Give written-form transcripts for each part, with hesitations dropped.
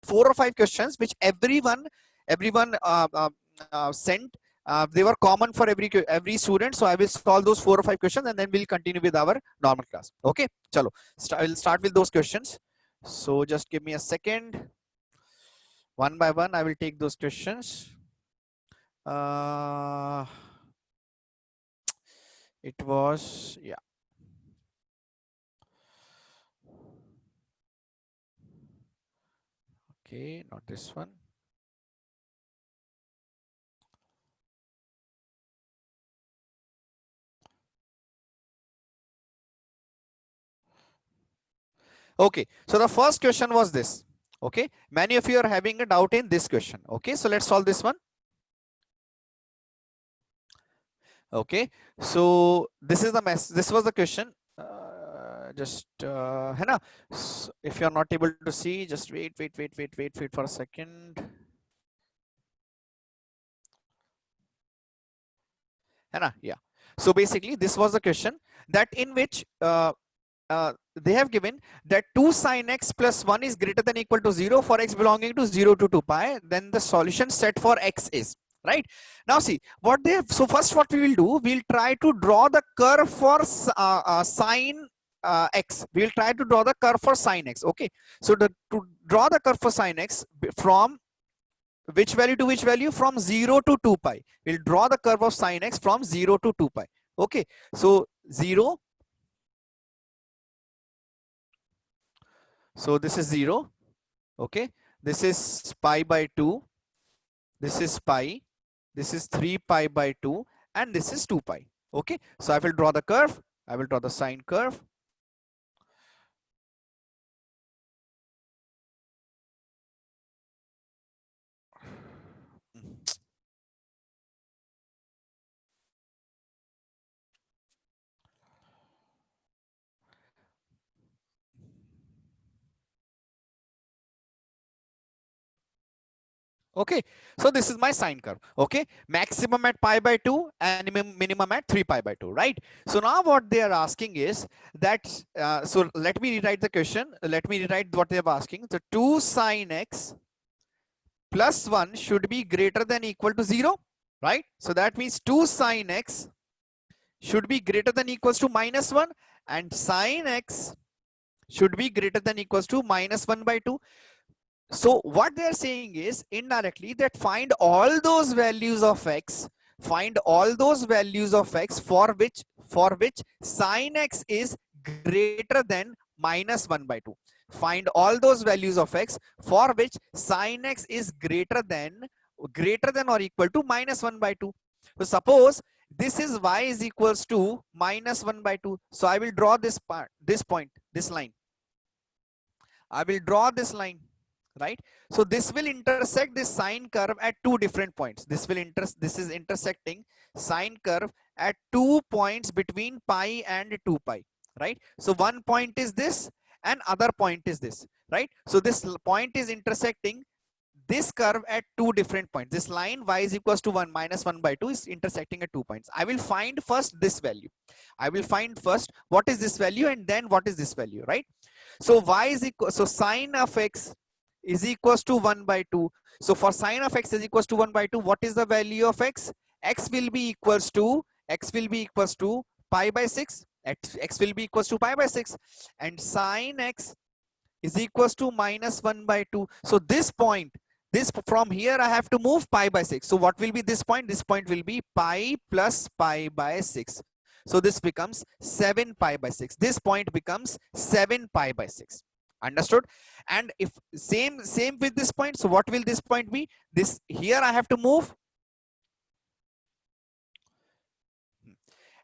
4 or 5 questions which everyone sent. They were common for every student, so I will solve those 4 or 5 questions and then we'll continue with our normal class. Okay, chalo, I'll start with those questions. So just give me a second. One by one I will take those questions. It was, yeah. Okay, not this one. Okay, so the first question was this. Okay, many of you are having a doubt in this question. Okay, so let's solve this one. Okay, so this is the mess. This was the question. है ना? So if you are not able to see, just wait for a second. है ना? Yeah. So basically, this was the question that in which they have given that 2 sin x plus 1 is greater than equal to 0 for x belonging to 0 to 2 pi. Then the solution set for x is. Right now, see what they have. So first, what we will do, we'll try to draw the curve for sine x. We will try to draw the curve for sine x. Okay, so to draw the curve for sine x from which value to which value? From 0 to 2 pi. We'll draw the curve of sine x from 0 to 2 pi. Okay, so 0. So this is 0. Okay, this is pi by 2. This is pi. This is 3 pi by 2, and this is 2 pi. Okay, so I will draw the curve. I will draw the sine curve. Okay, so this is my sine curve. Okay, maximum at pi by 2 and minimum at 3 pi by 2, right? So now what they are asking is that, so let me rewrite the question. Let me rewrite what they are asking. So 2 sine x plus 1 should be greater than equal to 0, right? So that means 2 sine x should be greater than equals to minus 1, and sine x should be greater than equals to minus 1 by 2. So what they are saying is indirectly that find all those values of x, find all those values of x for which sine x is greater than minus 1 by 2. Find all those values of x for which sine x is greater than or equal to minus 1 by 2. So suppose this is y is equals to minus 1 by 2. So I will draw this part, this point, this line. I will draw this line. Right, so this will intersect this sine curve at 2 different points. This is intersecting sine curve at 2 points between pi and 2 pi, right? So one point is this and other point is this, right? So this point is intersecting this curve at 2 different points. This line y is equals to 1 minus 1 by 2 is intersecting at 2 points. I will find first this value. I will find first what is this value and then what is this value, right? So y is equal, so sine of x is equals to 1 by 2. So for sine of x is equals to 1 by 2, what is the value of x? X will be equals to pi by 6. X will be equals to pi by 6, and sine x is equals to minus 1 by 2. So this point, this from here I have to move pi by 6. So what will be this point? This point will be pi plus pi by 6. So this becomes 7 pi by 6. This point becomes 7 pi by 6. Understood? And if same with this point, so what will this point be? This here I have to move.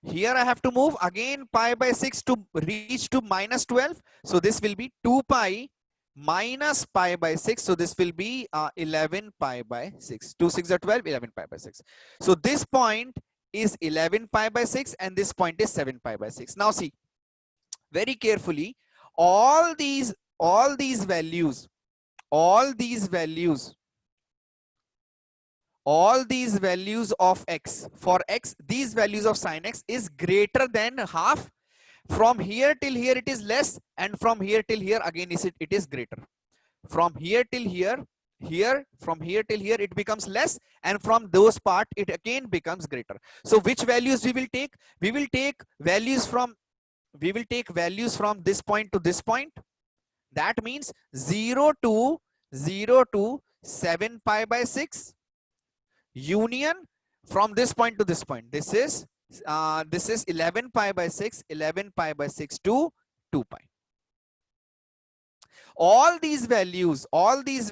Here I have to move again pi by 6 to reach to minus 12. So this will be 2 pi minus pi by 6. So this will be 11 pi by 6. 2 6 are 12, 11 pi by 6. So this point is 11 pi by 6 and this point is 7 pi by 6. Now see very carefully, all these values of x, for x, these values of sine x is greater than half. From here till here it is less, and from here till here again it is greater. from here till here, from here till here it becomes less, and from those part it again becomes greater. So which values we will take? We will take values from this point to this point. That means 0 to 7 pi by 6 union from this point to this point. This is 11 pi by 6, 11 pi by 6 to 2 pi. All these values for these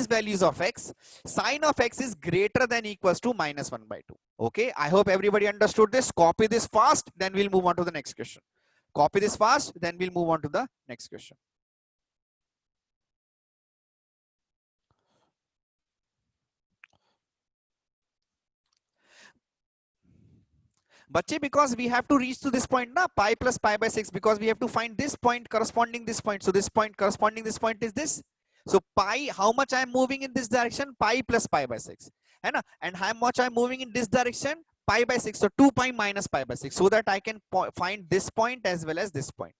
values of x, sine of x is greater than equals to minus 1 by 2. Okay, I hope everybody understood this. Copy this fast, then we'll move on to the next question. Copy this fast, then we'll move on to the next question. Bache, because we have to reach to this point na, pi plus pi by 6, because we have to find this point corresponding this point. So this point corresponding this point is this. So pi, how much I am moving in this direction? Pi plus pi by 6. And how much I am moving in this direction? Pi by 6. So 2 pi minus pi by 6. So that I can find this point as well as this point.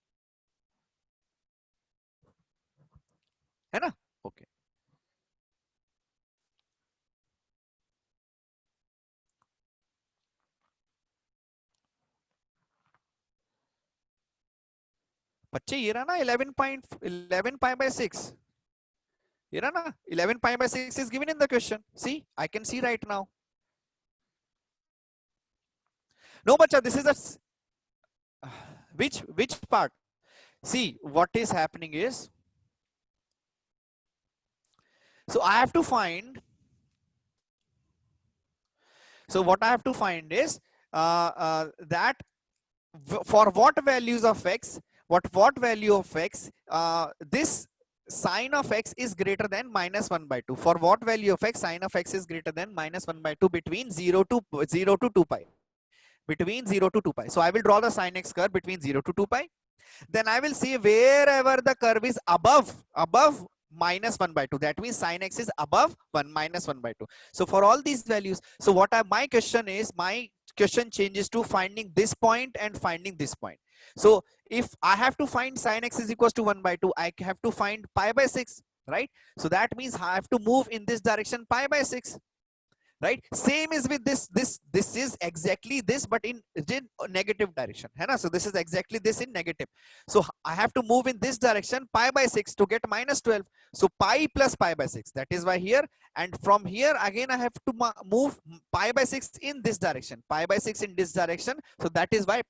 Okay. बच्चे ये रहा ना 11 pi by 6. ये रहा ना 11 pi by 6 is given in the question. See, I can see right now. No, bacha, this is a which part? See, what is happening is, so I have to find. So what I have to find is that for what values of x, what value of x, this sine of x is greater than minus 1 by 2. For what value of x, sine of x is greater than minus 1 by 2 between 0 to 2 pi. Between 0 to 2 pi. So I will draw the sine x curve between 0 to 2 pi. Then I will see wherever the curve is above minus 1 by 2. That means sine x is above minus 1 by 2. So for all these values, so what my question is, my question changes to finding this point and finding this point. So if I have to find sine x is equals to 1 by 2, I have to find pi by 6, right? So that means I have to move in this direction pi by 6. Right, same is with this is exactly this, but in negative direction, है ना? So this is exactly this in negative. So I have to move in this direction pi by 6 to get minus 12. So pi plus pi by 6, that is why here, and from here again I have to move pi by 6 in this direction, pi by 6 in this direction. So that is why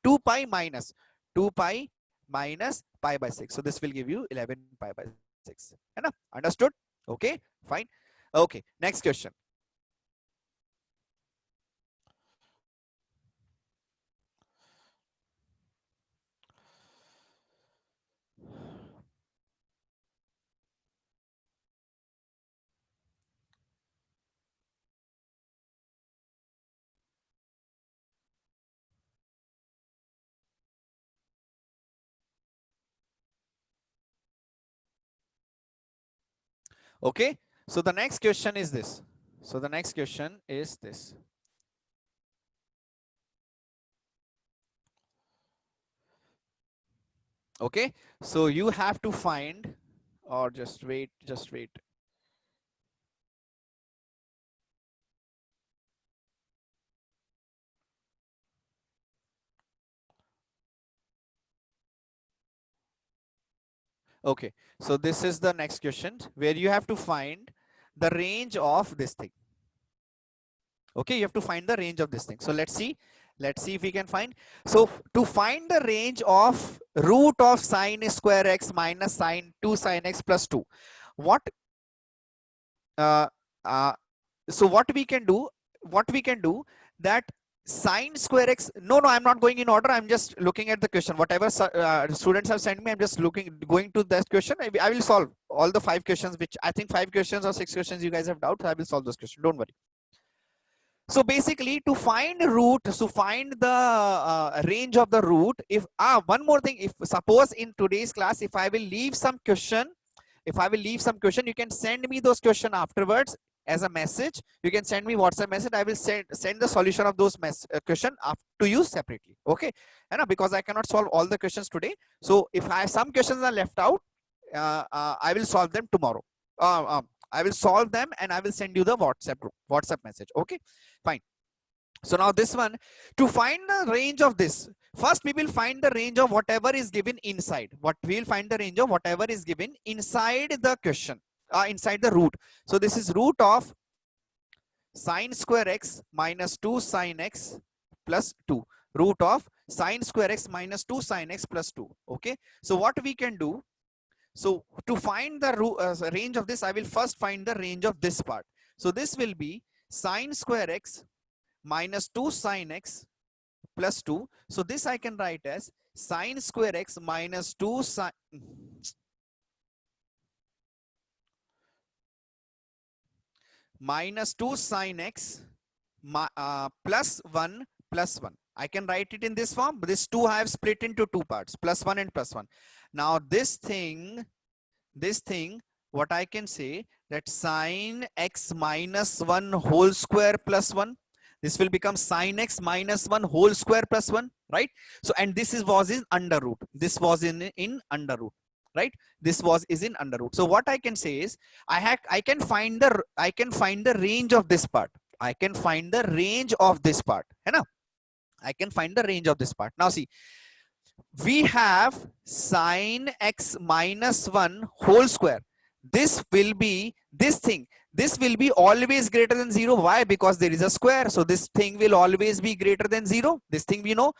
2 pi minus pi by 6. So this will give you 11 pi by 6. है ना? Understood? Okay, fine. Okay, next question. Okay, so the next question is this. So the next question is this. Okay, so you have to find, or just wait. Okay, so this is the next question where you have to find the range of this thing. Okay, you have to find the range of this thing. So let's see if we can find. So to find the range of root of sine square x minus sine 2 sine x plus 2, what so what we can do that sine square x, no, I'm not going in order, I'm just looking at the question. Whatever students have sent me, I'm just going to that question. I will solve all the 5 questions, which I think 5 questions or 6 questions you guys have doubts. I will solve those questions, don't worry. So basically, to find root, to find the range of the root, if one more thing, if suppose in today's class, if I will leave some question, you can send me those questions afterwards as a message. You can send me WhatsApp message. I will send the solution of those question to you separately. Okay, and because I cannot solve all the questions today, so if some questions are left out, I will solve them tomorrow. I will solve them and I will send you the WhatsApp message. Okay, fine. So now this one, to find the range of this, first we will find the range of whatever is given inside. What we will find the range of whatever is given inside the question, inside the root. So this is root of sine square x minus 2 sine x plus 2. Root of sine square x minus 2 sine x plus 2. Okay. So what we can do, so to find the range of this, I will first find the range of this part. So this will be sine square x minus 2 sine x plus 2. So this I can write as sine square x minus 2 sine minus 2 sine x plus 1 plus 1. I can write it in this form. This 2 I have split into two parts, plus 1 and plus 1. Now this thing, what I can say, that sine x minus 1 whole square plus 1. This will become sine x minus 1 whole square plus 1, right? So, and this was in under root. This was in under root, right? This is in under root. So what I can say is, I can find the range of this part. I can find the range of this part. I can find the range of this part. Now see, we have sine x minus 1 whole square. This will be this thing. This will be always greater than 0. Why? Because there is a square. So this thing will always be greater than 0. This thing we know.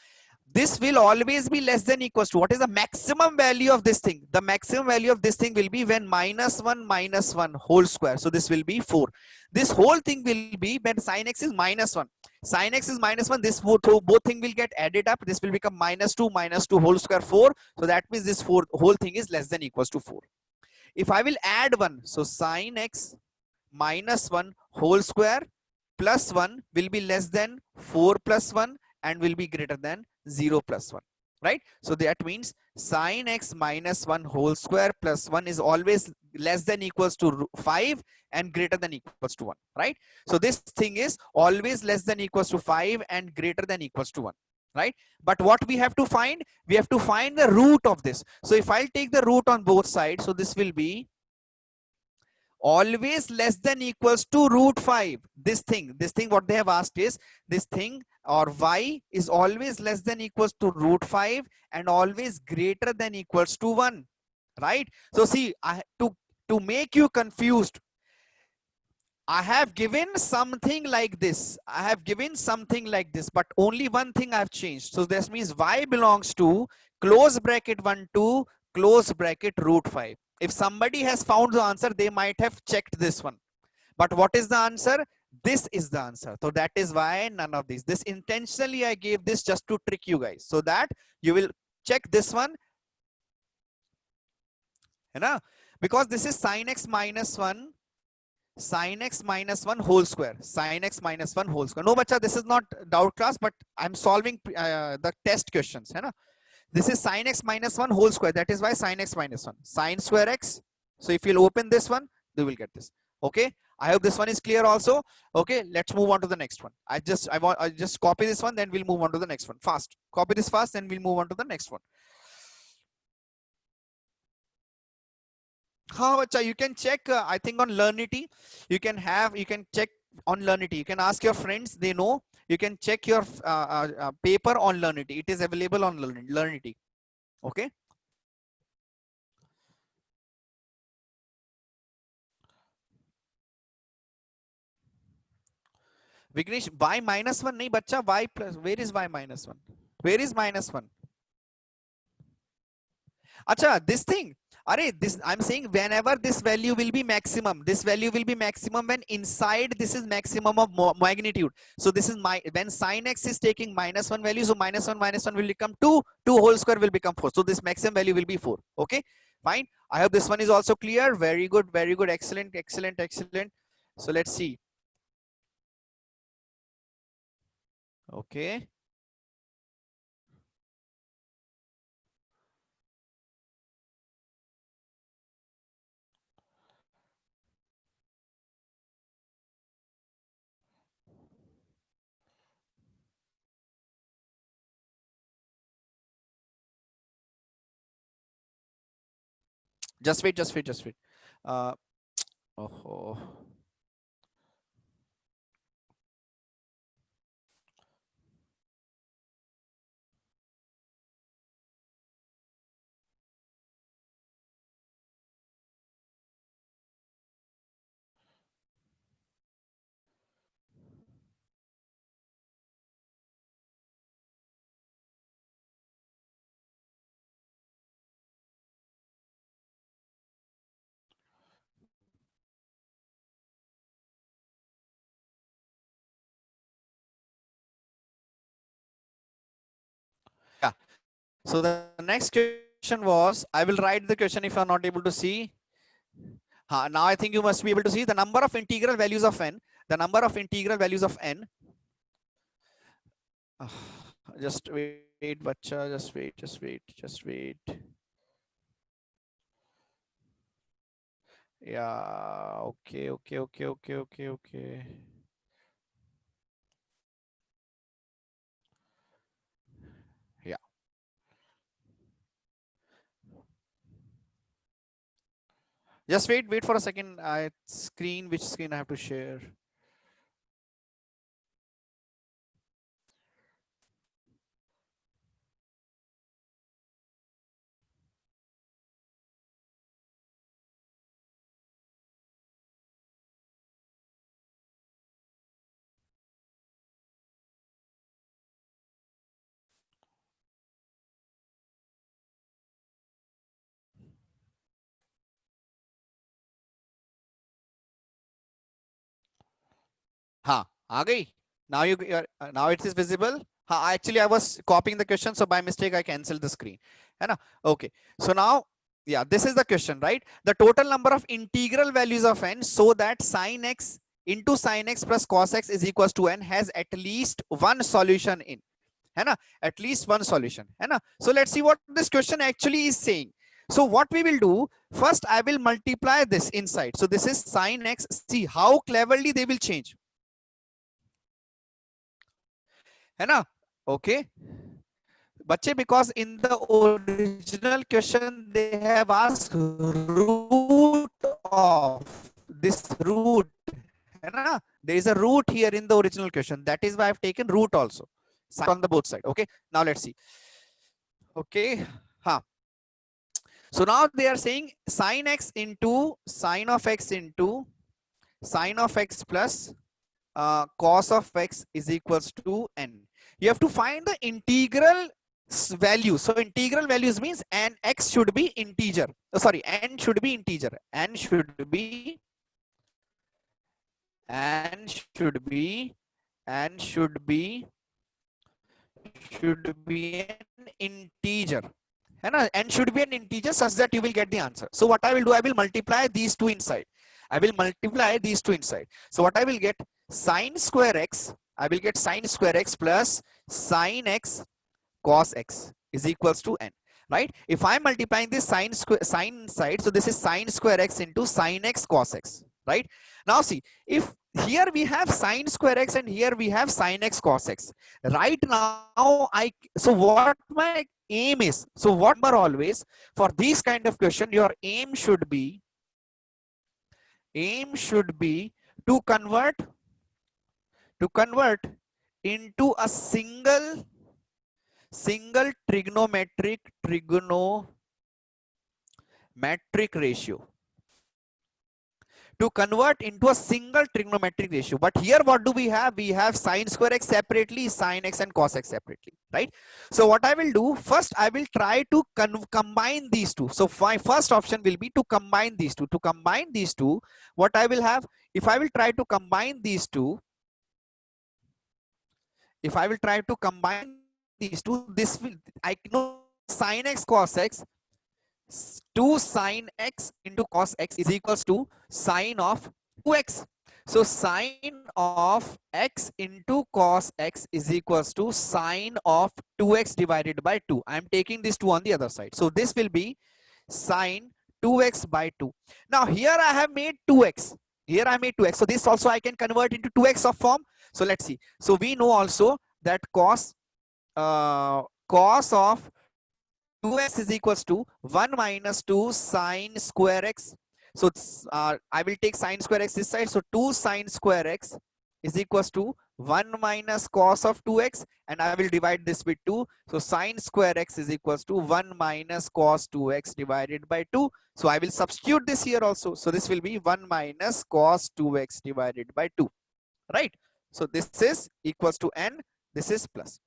This will always be less than equals to, what is the maximum value of this thing? The maximum value of this thing will be when minus 1 whole square. So this will be 4. This whole thing will be when sine x is minus 1. Sine x is minus 1. This both thing will get added up. This will become minus 2 whole square 4. So that means this whole thing is less than equals to 4. If I will add 1, so sine x minus 1 whole square plus 1 will be less than 4 plus 1 and will be greater than 0 plus 1, right? So that means sine x minus 1 whole square plus 1 is always less than equals to 5 and greater than equals to 1, right? So this thing is always less than equals to 5 and greater than equals to 1, right? But what we have to find? We have to find the root of this. So if I'll take the root on both sides, so this will be always less than equals to root 5. This thing what they have asked is, this thing or y is always less than equals to root 5 and always greater than equals to 1, right? So see, to make you confused, I have given something like this. I have given something like this, but only one thing I've changed. So this means y belongs to close bracket 1 to close bracket root 5. If somebody has found the answer, they might have checked this one. But what is the answer? This is the answer. So that is why none of these. This intentionally I gave this just to trick you guys, so that you will check this one. Because this is sine x minus 1. Sine x minus 1 whole square. Sine x minus 1 whole square. No, bacha, this is not doubt class, but I'm solving the test questions. This is sine x minus 1 whole square. That is why sine x minus 1. Sine square x. So if you'll open this one, you will get this. Okay. I hope this one is clear also. Okay. Let's move on to the next one. I just copy this one, then we'll move on to the next one. Fast. Copy this fast, then we'll move on to the next one. You can check, I think on Learnity, you can check on Learnity. You can ask your friends, they know. You can check your paper on Learnity. It is available on Learnity. Okay. Vignesh, y minus 1 nahi bacha, y plus, where is y minus 1? Where is minus 1? Acha, this thing. This I'm saying whenever this value will be maximum, this value will be maximum when inside this is maximum of magnitude. So this is when sine x is taking minus 1 value, so minus 1 will become 2, 2 whole square will become 4. So this maximum value will be 4. Okay, fine. I hope this one is also clear. Very good, excellent. So let's see. Okay. Just wait, just wait, just wait. Uh, oh. Yeah. So the next question was, I will write the question if you are not able to see. Now I think you must be able to see the number of integral values of n. The number of integral values of n. Just wait, bacha. Just wait, just wait, just wait. Yeah. Okay, okay, okay, okay, okay, okay. Yeah. Just wait, wait for a second. Which screen I have to share? हाँ आ गई. Now now it is visible. हाँ, actually I was copying the question, so by mistake I canceled the screen. है ना? Okay. So now, yeah, this is the question, right? The total number of integral values of n so that sin x into sin x plus cos x is equals to n has at least one solution in. है ना? At least one solution. है ना? So let's see what this question actually is saying. So what we will do, first I will multiply this inside. So this is sin x. See how cleverly they will change. है ना? Okay. बच्चे, because in the original question they have asked root of this root, है ना? There is a root here in the original question. That is why I've taken root also on the both side. Okay. Now let's see. Okay. हाँ. So now they are saying sin x into sin of x into sin of x plus cos of x is equals to n. You have to find the integral value. So integral values means n x should be integer. Sorry, n should be integer. N should be n should be n should be an integer. N should be an integer such that you will get the answer. So what I will do, I will multiply these two inside. I will multiply these two inside. So what I will get, sine square x, I will get sine square x plus sine x cos x is equals to n, right? If I'm multiplying this sine side, so this is sine square x into sine x cos x, right? Now see, if here we have sine square x and here we have sine x cos x, right? Now so what my aim is, so what number always for these kind of question, your aim should be to convert into a single trigonometric ratio, to convert into a single trigonometric ratio. But here what do we have? We have sine square x separately, sine x and cos x separately, right? So what I will do, first I will try to combine these two. So my first option will be to combine these two. To combine these two, what I will have, if I will try to combine these two, this will, I know sine x cos x, 2 sine x into cos x is equals to sine of 2x. So sine of x into cos x is equals to sine of 2x divided by 2. I'm taking this 2 on the other side. So this will be sine 2x by 2. Now here I have made 2x. Here I made 2x. So this also I can convert into 2x of form. So let's see. So we know also that cos of 2x is equals to 1 minus 2 sine square x. So I will take sine square x this side. So 2 sine square x is equals to 1 minus cos of 2x, and I will divide this with 2. So sine square x is equals to 1 minus cos 2x divided by 2. So I will substitute this here also. So this will be 1 minus cos 2x divided by 2, right? So this is equals to n, this is plus.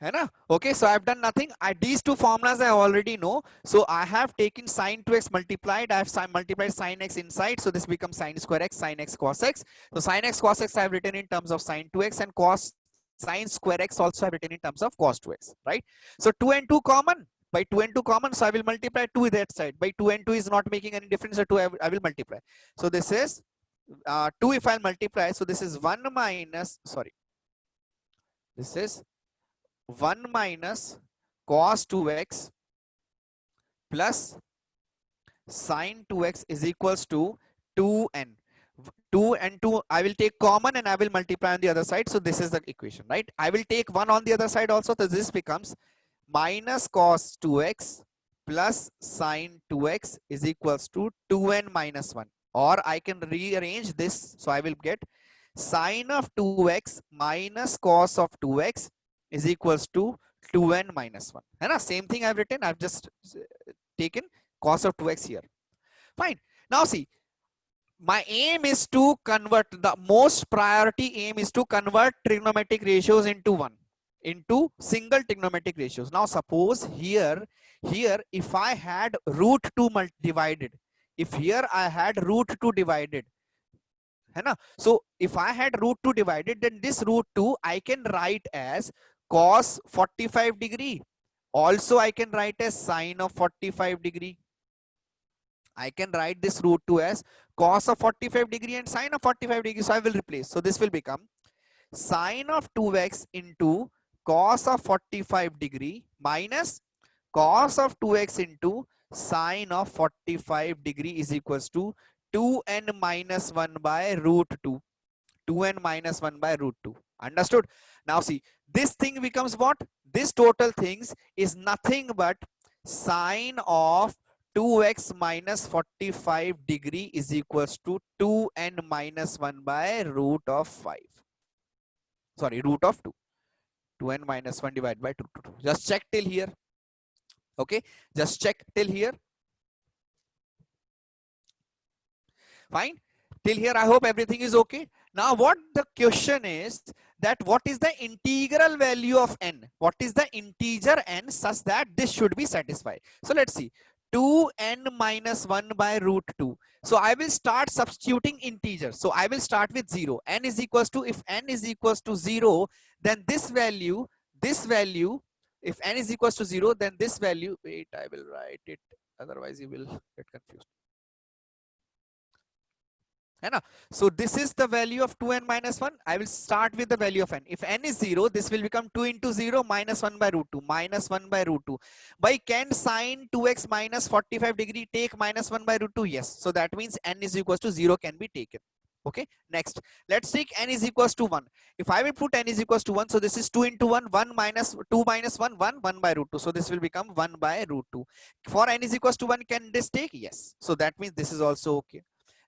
है ना? Okay, so I've done nothing. These two formulas I already know. So I have taken sine 2x multiplied. I have multiplied sine x inside. So this becomes sine square x, sine x cos x. So sine x cos x I have written in terms of sine 2x, and cos sine square x also I have written in terms of cos 2x, right? So 2 and 2 common. By 2 and 2 common, so I will multiply 2 with that side. By 2 and 2 is not making any difference. So 2 I will multiply. So this is 2 if I multiply. So this is 1 minus, sorry. This is 1 minus cos 2x plus sin 2x is equals to 2n. 2 and 2 I will take common and I will multiply on the other side. So this is the equation, right? I will take 1 on the other side also. So this becomes minus cos 2x plus sin 2x is equals to 2n minus 1. Or I can rearrange this. So I will get sin of 2x minus cos of 2x is equals to 2n minus 1. है ना? Same thing I've written. I've just taken cos of 2x here. Fine. Now see, my aim is to convert, the most priority aim is to convert trigonometric ratios into one, into single trigonometric ratios. Now suppose here if I had root 2 divided, if here I had root 2 divided, है ना? So if I had root 2 divided, then this root 2 I can write as cos 45 degree. Also I can write as sine of 45 degree. I can write this root 2 as cos of 45 degree and sine of 45 degree. So I will replace. So this will become sine of 2x into cos of 45 degree minus cos of 2x into sine of 45 degree is equals to 2n minus 1 by root 2. 2n minus 1 by root 2. Understood? Now see, this thing becomes what? This total things is nothing but sine of 2x minus 45 degree is equals to 2n minus 1 by root of 5. Sorry, root of 2. 2n minus 1 divided by 2. Just check till here. Okay, just check till here. Fine. Till here, I hope everything is okay. Now, what the question is that what is the integral value of n? What is the integer n such that this should be satisfied? So let's see. 2n minus 1 by root 2. So I will start substituting integers. So I will start with 0. N is equals to, if n is equals to 0, then this value, if n is equals to 0, then this value, wait, I will write it. Otherwise, you will get confused. So this is the value of 2n minus 1. I will start with the value of n. If n is 0, this will become 2 into 0 minus 1 by root 2. Minus 1 by root 2. By can sine 2x minus 45 degree take minus 1 by root 2? Yes. So that means n is equals to 0 can be taken. Okay. Next, let's take n is equals to 1. If I will put n is equals to 1, so this is 2 into 1, 1 minus 2 minus 1, 1 by root 2. So this will become 1 by root 2. For n is equals to 1, can this take? Yes. So that means this is also okay.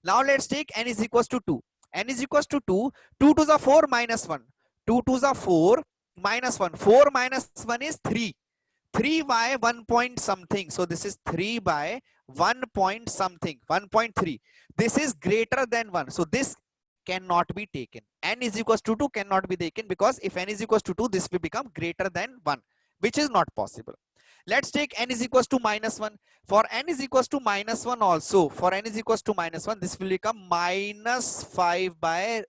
Now let's take n is equals to 2. N is equals to 2. 2 to the 4 minus 1. 2 to the 4 minus 1. 4 minus 1 is 3. 3 by 1 point something. So this is 3 by 1 point something. 1.3. This is greater than 1. So this cannot be taken. N is equals to 2 cannot be taken, because if n is equals to 2, this will become greater than 1, which is not possible. Let's take n is equals to minus 1. For n is equals to minus 1 also, for n is equals to minus 1, this will become minus 5 by,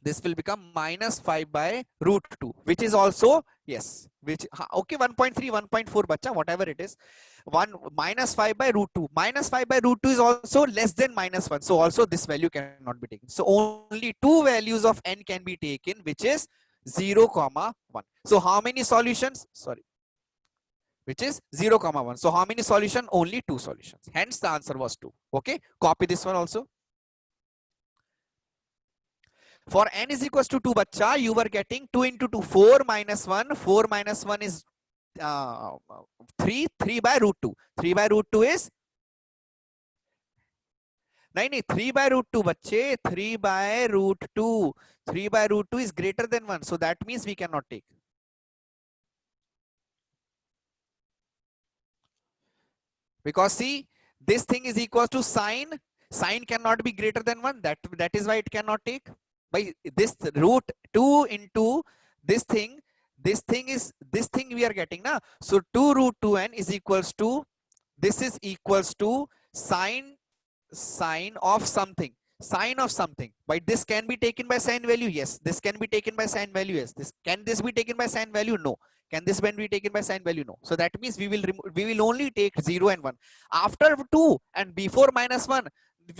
this will become minus 5 by root 2, which is also, yes, which, okay, 1.3, 1.4, bacha, whatever it is. 1 minus 5 by root 2. Minus 5 by root 2 is also less than minus 1. So also this value cannot be taken. So only two values of n can be taken, which is 0, 1. So how many solutions? Sorry, which is 0, 1. So how many solutions? Only 2 solutions. Hence the answer was 2. Okay, copy this one also. For n is equals to 2, bacha, you were getting 2 into 2, 4 minus 1. 4 minus 1 is 3. 3 by root 2. 3 by root 2 is नहीं 3 by root 2 बच्चे 3 by root 2. 3 by root 2 is greater than 1, so that means we cannot take. Because see, this thing is equal to sine cannot be greater than 1, that is why it cannot take. By this root 2 into this thing is this thing we are getting now. So 2 root 2n is equals to, this is equals to sine of something. But this can be taken by sine value, yes. This can be taken by sine value, yes. Can this be taken by sine value? No. Can this be taken by sine value? No. So that means we will only take 0 and 1. After 2 and before minus 1,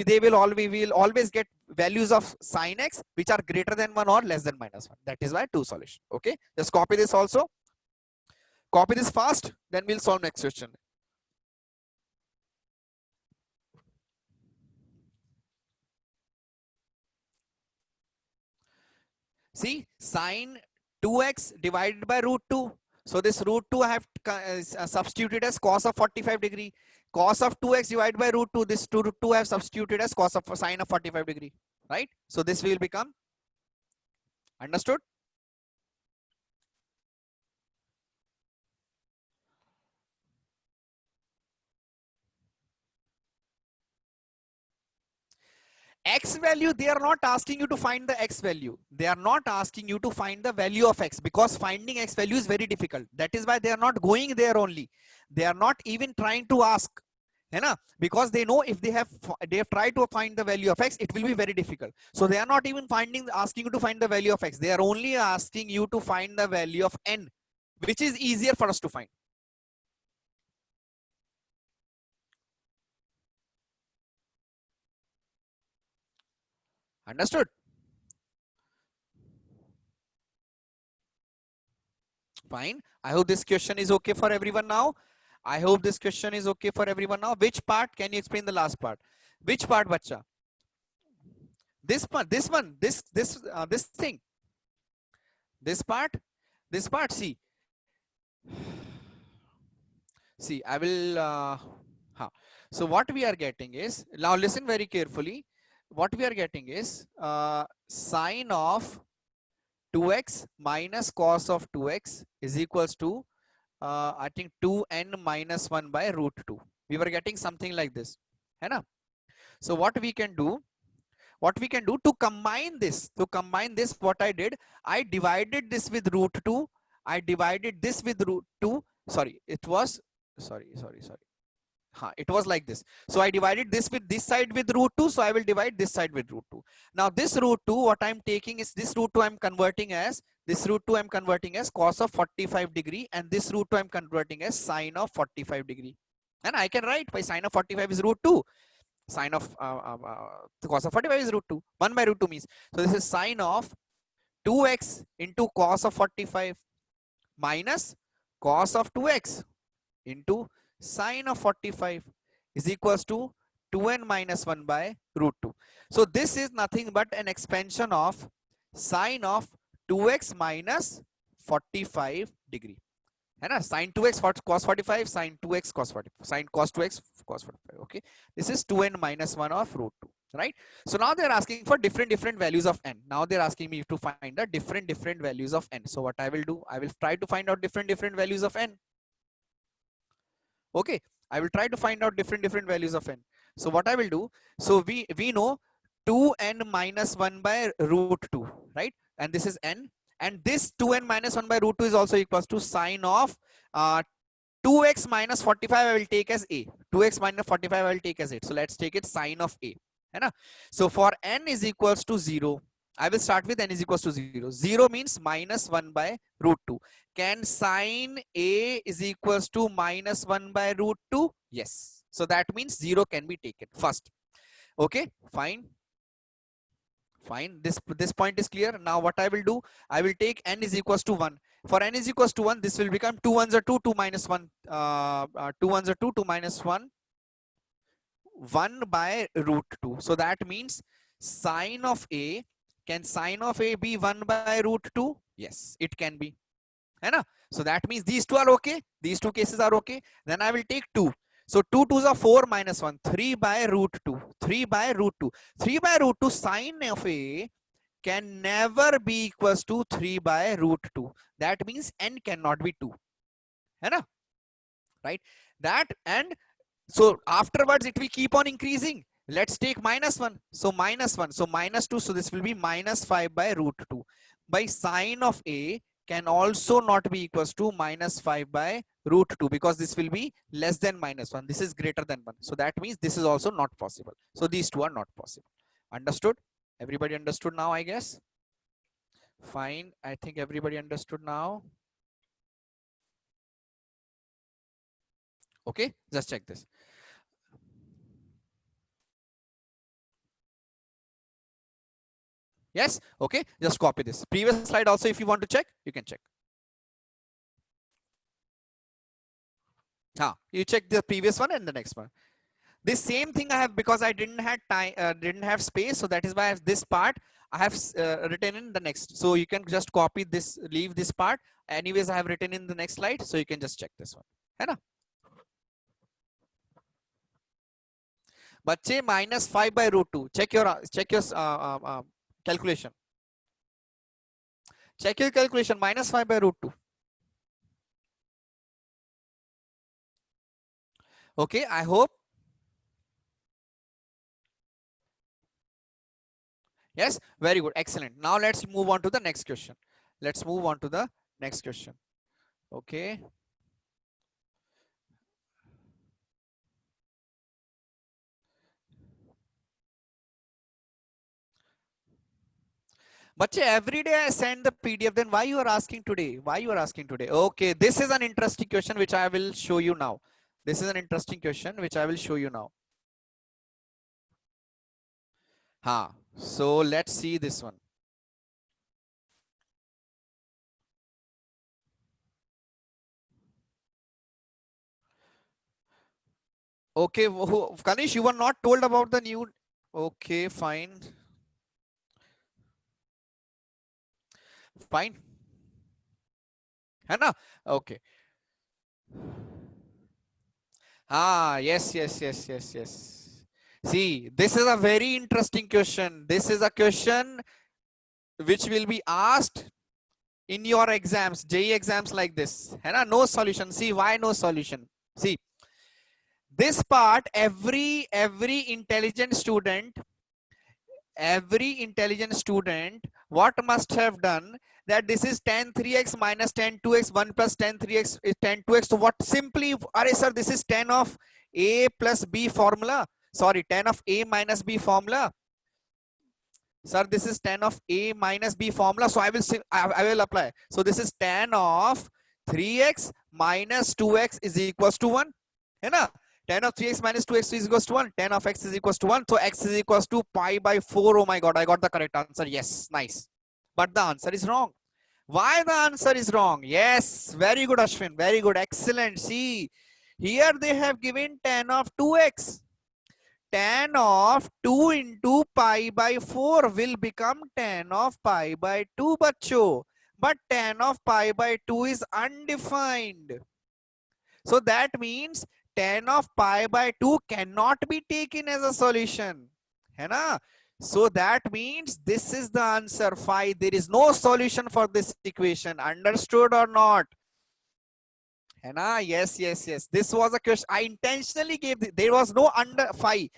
we will always get values of sine x which are greater than 1 or less than minus 1. That is why 2 solution. Okay, just copy this also. Copy this fast, then we'll solve next question. See, sine 2x divided by root 2. So this root 2 I have substituted as cos of 45 degree. Cos of 2x divided by root 2. This 2 root 2 I have substituted as cos of sine of 45 degree. Right? So this will become, understood? X value, they are not asking you to find the X value. They are not asking you to find the value of X, because finding X value is very difficult. That is why they are not going there only. They are not even trying to ask. Because they know if they have tried to find the value of X, it will be very difficult. So they are not even asking you to find the value of X. They are only asking you to find the value of N, which is easier for us to find. Understood? Fine. I hope this question is okay for everyone now. I hope this question is okay for everyone now. Which part? Can you explain the last part? Which part, bacha? This part, this one, this thing. This part, see. See, I will, so what we are getting is, now listen very carefully. What we are getting is sine of 2x minus cos of 2x is equals to I think 2n minus 1 by root 2. We were getting something like this. So what we can do to combine this, what I did, I divided this with root 2. I divided this with root 2. Sorry, it was, sorry. It was like this. So I divided this with this side with root 2. So I will divide this side with root 2. Now this root 2, what I'm taking is this root 2 I'm converting as, cos of 45 degree, and this root 2 I'm converting as sine of 45 degree. And I can write by sine of 45 is root 2. Sine of cos of 45 is root 2. 1 by root 2 means. So this is sine of 2x into cos of 45 minus cos of 2x into sine of 45 is equals to 2n minus 1 by root 2. So this is nothing but an expansion of sine of 2x minus 45 degree. Sine 2x cos 45, sine 2x cos 45, sine cos 2x cos 45. Okay, this is 2n minus 1 of root 2, right? So now they're asking for different values of n. Now they're asking me to find the different values of n. So what I will do, I will try to find out different values of n. Okay, I will try to find out different values of n. So what I will do, so we know 2n minus 1 by root 2, right? And this is n. And this 2n minus 1 by root 2 is also equals to sine of 2x minus 45 I will take as a. 2x minus 45 I will take as it. So let's take it sine of a. So for n is equals to 0, I will start with n is equals to 0. 0 means minus 1 by root 2. Can sine a is equals to minus 1 by root 2? Yes. So that means 0 can be taken first. Okay, fine. Fine, this point is clear. Now what I will do, I will take n is equals to 1. For n is equals to 1, this will become 2 ones are 2, 2 minus 1, 2 ones are 2, 2 minus 1, 1 by root 2. So that means sine of a Can sine of A be 1 by root 2? Yes, it can be. है ना? So that means these two are okay. These two cases are okay. Then I will take 2. So 2 2s are 4 minus 1. 3 by root 2. 3 by root 2. 3 by root 2 sine of A can never be equals to 3 by root 2. That means n cannot be 2. है ना? Right? That, and so afterwards it will keep on increasing. Let's take minus 1. So minus 1. So minus 2. So this will be minus 5 by root 2. By sine of A can also not be equals to minus 5 by root 2, because this will be less than minus 1. This is greater than 1. So that means this is also not possible. So these two are not possible. Understood? Everybody understood now, I guess? Fine. I think everybody understood now. Okay, just check this. Yes, okay, just copy this. Previous slide also, if you want to check, you can check. You check the previous one and the next one. This same thing I have, because I didn't have time, didn't have space, so that is why I have this part I have written in the next. So you can just copy this, leave this part. Anyways, I have written in the next slide, so you can just check this one. है ना? बच्चे minus 5 by root 2. Check your calculation. Check your calculation. Minus 5 by root 2. Okay, I hope. Yes, very good, excellent. Now let's move on to the next question. Let's move on to the next question. Okay. But every day I send the PDF, then why you are asking today? Why you are asking today? Okay, this is an interesting question which I will show you now. This is an interesting question which I will show you now. So let's see this one. Okay, Kanish, you were not told about the new. Okay, fine. Fine. है ना? Okay. Yes. See, this is a very interesting question. This is a question which will be asked in your exams, JEE exams like this. है ना? No solution. See, why no solution? See, this part, every intelligent student, what must have done, that this is tan 3x minus tan 2x, 1 plus tan 3x is tan 2x. So what simply, sir, this is tan of A plus B formula. Sorry, tan of A minus B formula. Sir, this is tan of A minus B formula. So I will apply. So this is tan of 3x minus 2x is equals to 1. है ना? Tan of 3x minus 2x is equals to 1. Tan of x is equals to 1. So x is equals to pi by 4. Oh my God, I got the correct answer. Yes, nice. But the answer is wrong. Why the answer is wrong? Yes, very good, Ashwin. Very good. Excellent. See, here they have given tan of 2x. Tan of 2 into pi by 4 will become tan of pi by 2, bachcho. But tan of pi by 2 is undefined. So that means tan of pi by 2 cannot be taken as a solution. है ना? So that means this is the answer 5. There is no solution for this equation. Understood or not? है ना? Yes. This was a question I intentionally gave. There was no under 5.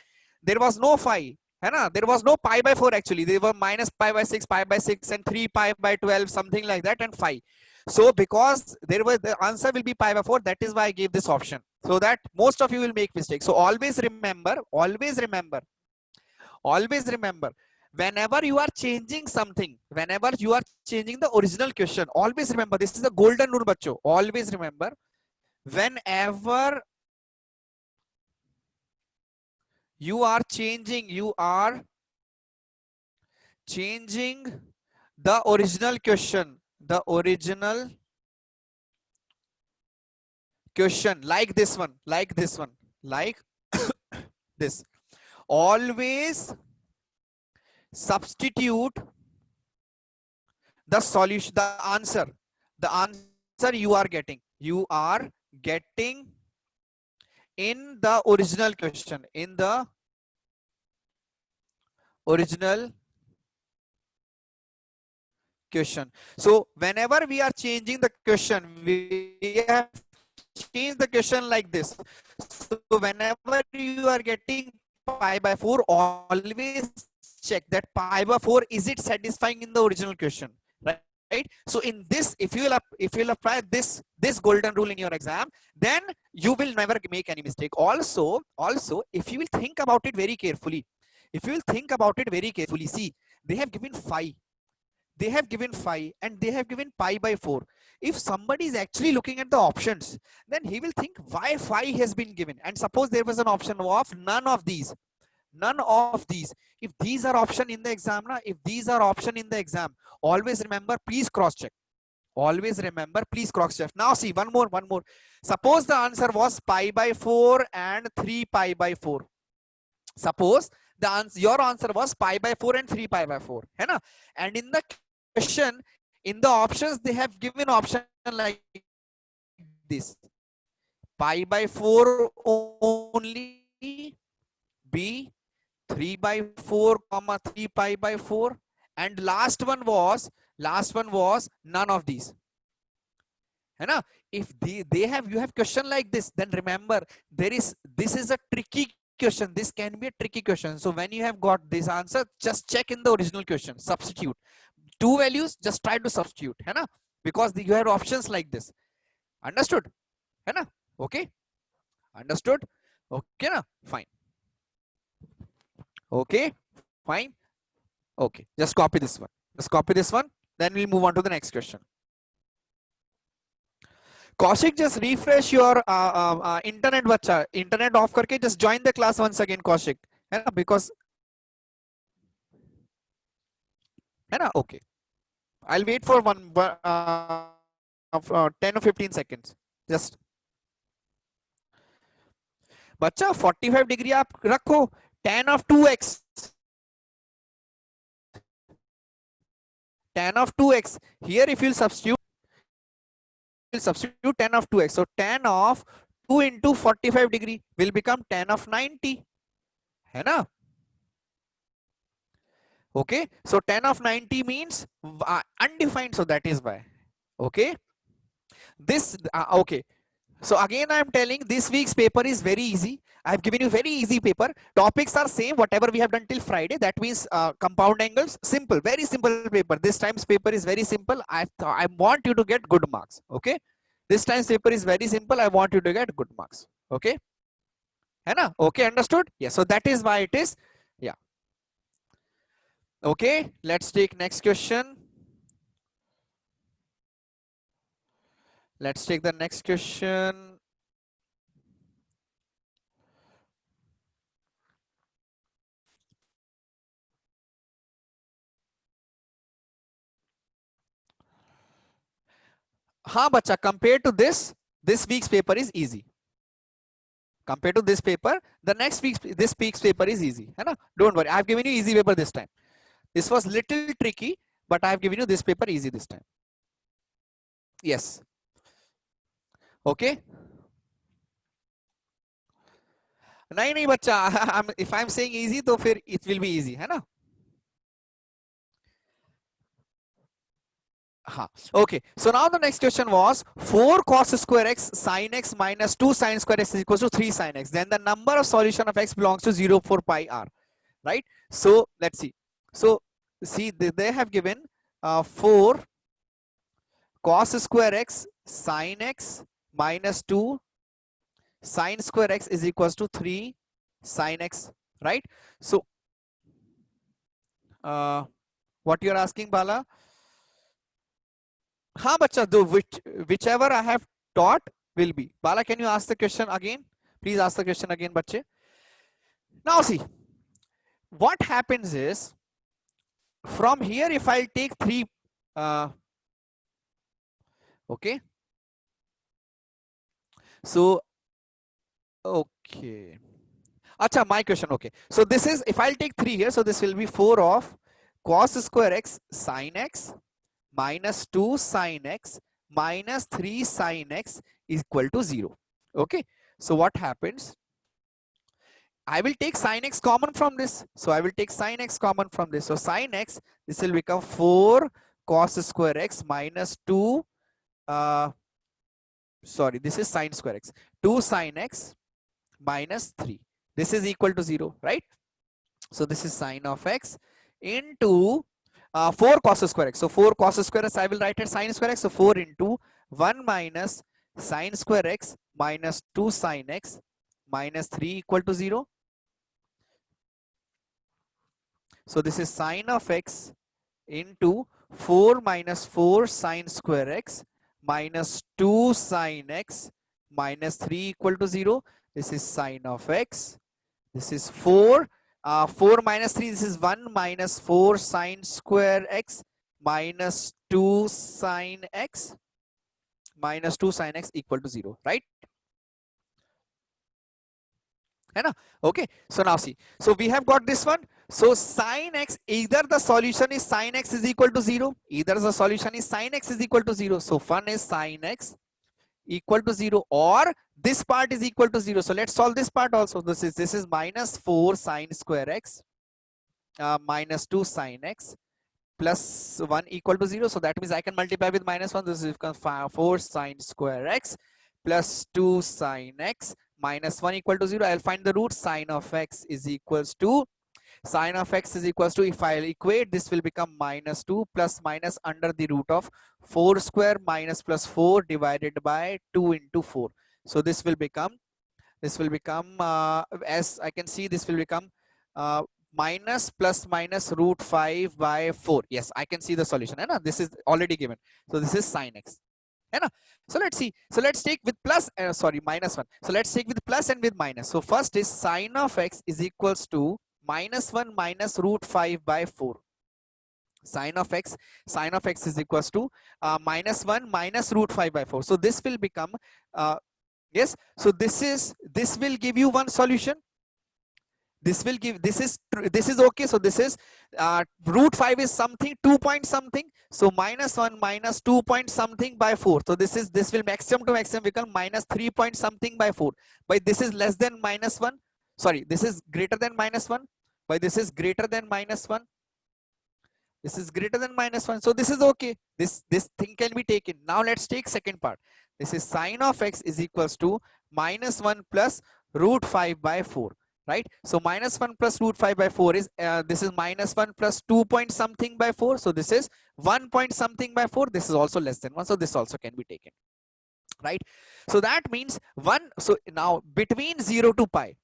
There was no 5. है ना? There was no pi by 4 actually. There were minus pi by 6, pi by 6, and 3 pi by 12, something like that, and 5. So because there was, the answer will be pi by 4, that is why I gave this option, so that most of you will make mistakes. So always remember, whenever you are changing something, whenever you are changing the original question, always remember, this is a golden rule, bachcho. Always remember, whenever you are changing the original question, like this one, like this, always substitute the solution, the answer you are getting in the original question, in the original question. So whenever we are changing the question, we have changed the question like this. So whenever you are getting pi by 4, always check that pi by 4, is it satisfying in the original question, right? So in this, if you will apply this golden rule in your exam, then you will never make any mistake. Also if you will think about it very carefully, see, they have given 5, and they have given pi by 4. If somebody is actually looking at the options, then he will think why 5 has been given, and suppose there was an option of none of these. If these are option in the exam, if these are option in the exam, always remember, please cross check. Now see, one more. Suppose the answer was pi by 4 and 3 pi by 4. Suppose your answer was pi by 4 and 3 pi by 4, है ना? And in the question, in the options, they have given option like this: pi by 4 only, B 3 by 4 comma 3 pi by 4, and last one was none of these, है ना? If you have question like this, then remember, this is a tricky question. This can be a tricky question. So when you have got this answer, just check in the original question, substitute 2 values, just try to substitute, है ना? Because you have options like this. Understood? है ना? Okay? Understood? Okay na? Fine. Okay? Fine. Okay. Just copy this one. Then we'll move on to the next question. Kaushik, just refresh your internet, bacha. Internet off करके just join the class once again, Kaushik. है ना? Because है ना? Okay. I'll wait for 10 or 15 seconds. Just. बच्चा 45 degree आप रखो, tan of 2x. Tan of 2x. Here if you'll substitute tan of 2x. So tan of 2 into 45 degree will become tan of 90. है ना? Okay. So tan of 90 means undefined. So that is why. Okay. This, okay. So again, I am telling, this week's paper is very easy. I have given you very easy paper. Topics are same, whatever we have done till Friday. That means compound angles, simple, very simple paper. This time's paper is very simple. I want you to get good marks. Okay. This time's paper is very simple. I want you to get good marks. Okay. है ना? Okay, understood? Yeah. So that is why it is. Yeah. Okay. Let's take next question. Let's take the next question. हाँ बच्चा, compared to this week's paper is easy. Compared to this paper, this week's paper is easy. है ना? Don't worry, I have given you easy paper this time. This was little tricky, but I have given you this paper easy this time. Yes. Okay. नहीं बच्चा, if I'm saying easy, तो फिर it will be easy, है ना? Okay, so now the next question was 4 cos square x sin x minus 2 sin square x is equals to 3 sin x. Then the number of solution of x belongs to 0, 4 pi r, right? So let's see. So see, they have given 4 cos square x sin x minus 2 sin square x is equals to 3 sin x, right? So what you're asking, Bala? हाँ बच्चा, whichever I have taught will be. Bala, can you ask the question again? Please ask the question again, बच्चे. Now see, what happens is, from here if I'll take 3, okay. So, okay. Acha, my question, okay. So this is, if I'll take 3 here, so this will be 4 of cos square x sin x minus 2 sine x minus 3 sine x is equal to 0. Okay, so what happens? I will take sine x common from this. So I will take sine x common from this. So sine x, this will become 4 cos square x minus 2, sorry, this is sine square x, 2 sine x minus 3. This is equal to 0, right? So this is sine of x into 4 cos square x. So 4 cos square x, I will write it sine square x. So 4 into 1 minus sine square x minus 2 sine x minus 3 equal to 0. So this is sine of x into 4 minus 4 sine square x minus 2 sine x minus 3 equal to 0. This is sine of x. This is 4. 4 minus 3, this is 1 minus 4 sine square x minus 2 sine x minus 2 sine x equal to 0, right? Okay, so now see, so we have got this one. So sine x, either the solution is sine x is equal to 0, either the solution is sine x is equal to 0. So one is sine x equal to 0, or this part is equal to 0. So let's solve this part also. This is minus 4 sine square x minus 2 sine x plus 1 equal to 0. So that means I can multiply with minus 1. This is 4 sine square x plus 2 sine x minus 1 equal to 0. I'll find the root. Sine of x is equals to, sine of x is equals to, if I equate, this will become minus 2 plus minus under the root of 4 square minus plus 4 divided by 2 into 4. So this will become as I can see, this will become minus plus minus root 5 by 4. Yes, I can see the solution. This is already given. So this is sine x. So let's see. So let's take with plus, sorry, minus 1. So let's take with plus and with minus. So first is sine of x is equals to minus 1 minus root 5 by 4. Sine of x is equals to minus 1 minus root 5 by 4. So this will become, yes, so this will give you one solution. This will give, this is okay. So this is root 5 is something 2 point something. So minus 1 minus 2 point something by 4. So this will maximum to maximum become minus 3 point something by 4. But this is less than minus 1. Sorry, this is greater than minus 1. But this is greater than minus 1. This is greater than minus 1. So this is okay. This thing can be taken. Now let's take second part. This is sine of x is equals to minus 1 plus root 5 by 4. Right? So minus 1 plus root 5 by 4 is, this is minus 1 plus 2 point something by 4. So this is 1 point something by 4. This is also less than 1. So this also can be taken. Right? So that means 1. So now between 0 to pi,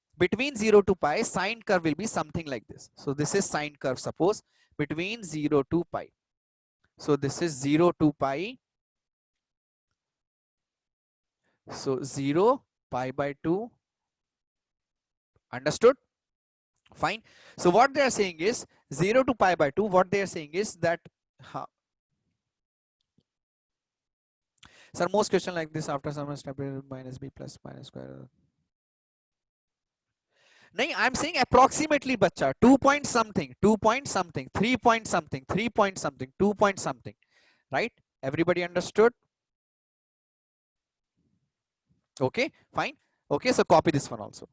sine curve will be something like this. So this is sine curve, suppose, between 0 to pi. So this is 0 to pi. So 0, pi by 2. Understood? Fine. So what they are saying is 0 to pi by 2. What they are saying is that, sir, most question like this after some step minus b plus minus square. No, I'm saying approximately, bacha. 2 point something, 2 point something, 3 point something, 3 point something, 2 point something. Right? Everybody understood? Okay, fine. Okay, so copy this one also.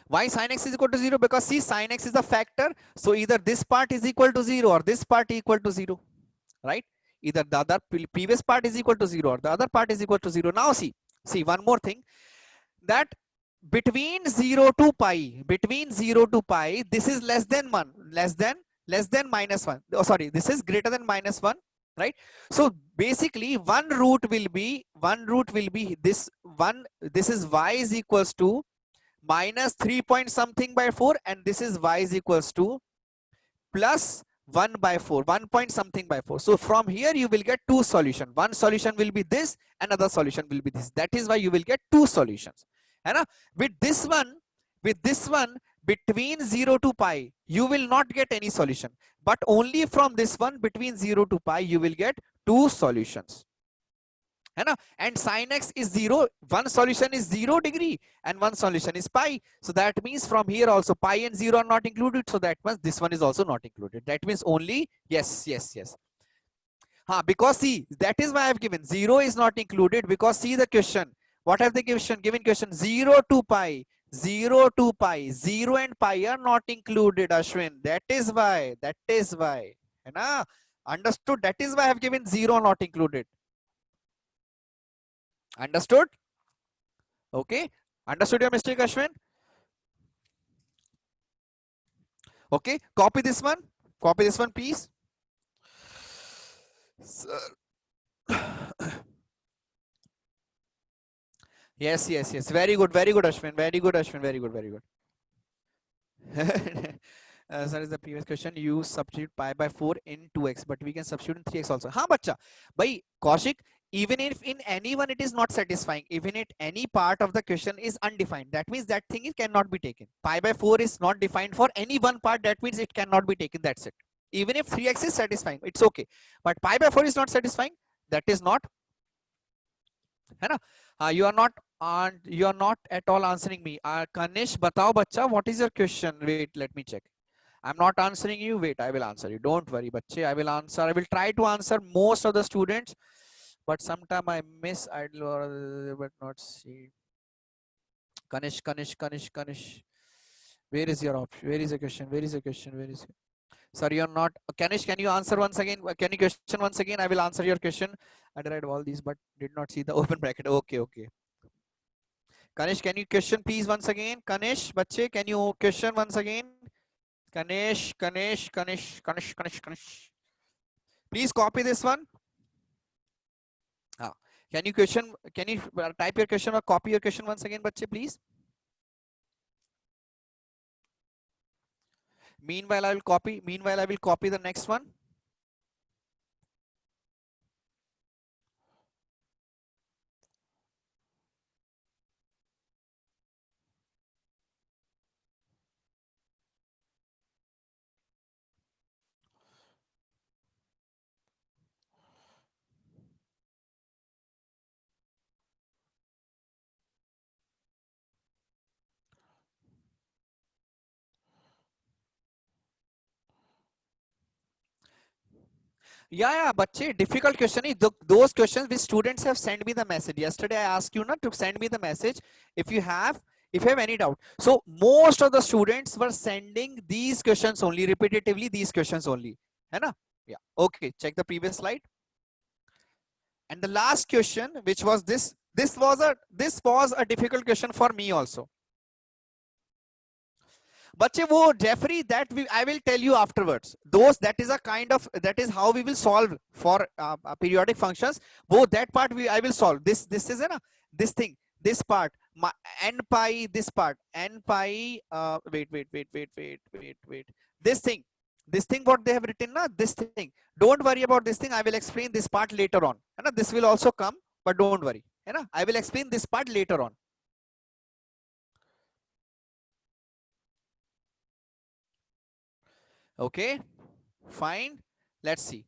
Why sine x is equal to 0? Because see, sine x is a factor. So either this part is equal to 0 or this part equal to 0. Right? Either the other previous part is equal to 0 or the other part is equal to 0. Now see one more thing, that between 0 to pi, this is less than 1, less than minus 1. Oh, sorry, this is greater than minus 1. Right? So basically one root will be this one. This is y is equals to minus 3 point something by 4, and this is y is equals to plus 1 by 4, 1 point something by 4. So from here you will get two solution. One solution will be this, another solution will be this. That is why you will get two solutions. And with this one, between 0 to pi, you will not get any solution. But only from this one, between 0 to pi, you will get two solutions. And sin x is 0. One solution is 0 degree and one solution is pi. So that means from here also pi and 0 are not included. So that means this one is also not included. That means only yes. Because see, that is why I have given 0 is not included, because see the question. What have they given question? 0 to pi. 0 to pi. 0 and pi are not included, Ashwin. That is why. Understood? That is why I have given 0 not included. Understood? Okay. Understood your mistake, Ashwin? Okay. Copy this one. Copy this one, please. Yes. Very good, Ashwin. Very good. Sir, is the previous question. You substitute pi by 4 in 2x, but we can substitute in 3x also. हाँ बच्चा, भाई Kaushik, even if in any one it is not satisfying, even if any part of the question is undefined, that means that thing cannot be taken. Pi by 4 is not defined for any one part, that means it cannot be taken. That's it. Even if 3x is satisfying, it's okay. But pi by 4 is not satisfying. That is not. है ना? You are not at all answering me. Kanish, batao bacha, what is your question? Wait, let me check. I'm not answering you. Wait, I will answer you. Don't worry, bache. I will answer. I will try to answer most of the students, but sometime I miss idle but not see. Kanish. Where is your option? Where is the question? Sorry, you're not. Kanish, can you answer once again? Can you question once again? I will answer your question. I tried all these, but did not see the open bracket. Okay. Kanish, can you question please once again? Kanish, bache, can you question once again? Kanish. Please copy this one. Can you type your question or copy your question once again, bache, please? Meanwhile, I will copy the next one. Yeah, bache, difficult question is those questions which students have sent me the message. Yesterday I asked you not to send me the message if you have any doubt. So most of the students were sending these questions only, repetitively these questions only. Hai na? Yeah. Okay, check the previous slide. And the last question, which was this was a difficult question for me also. Bache, wo Jeffrey, I will tell you afterwards. That is how we will solve for periodic functions. That part I will solve. This is this thing, this part, n pi, this part, n pi. Wait. This thing what they have written, this thing. Don't worry about this thing. I will explain this part later on. This will also come, but don't worry. I will explain this part later on. Okay, fine. Let's see.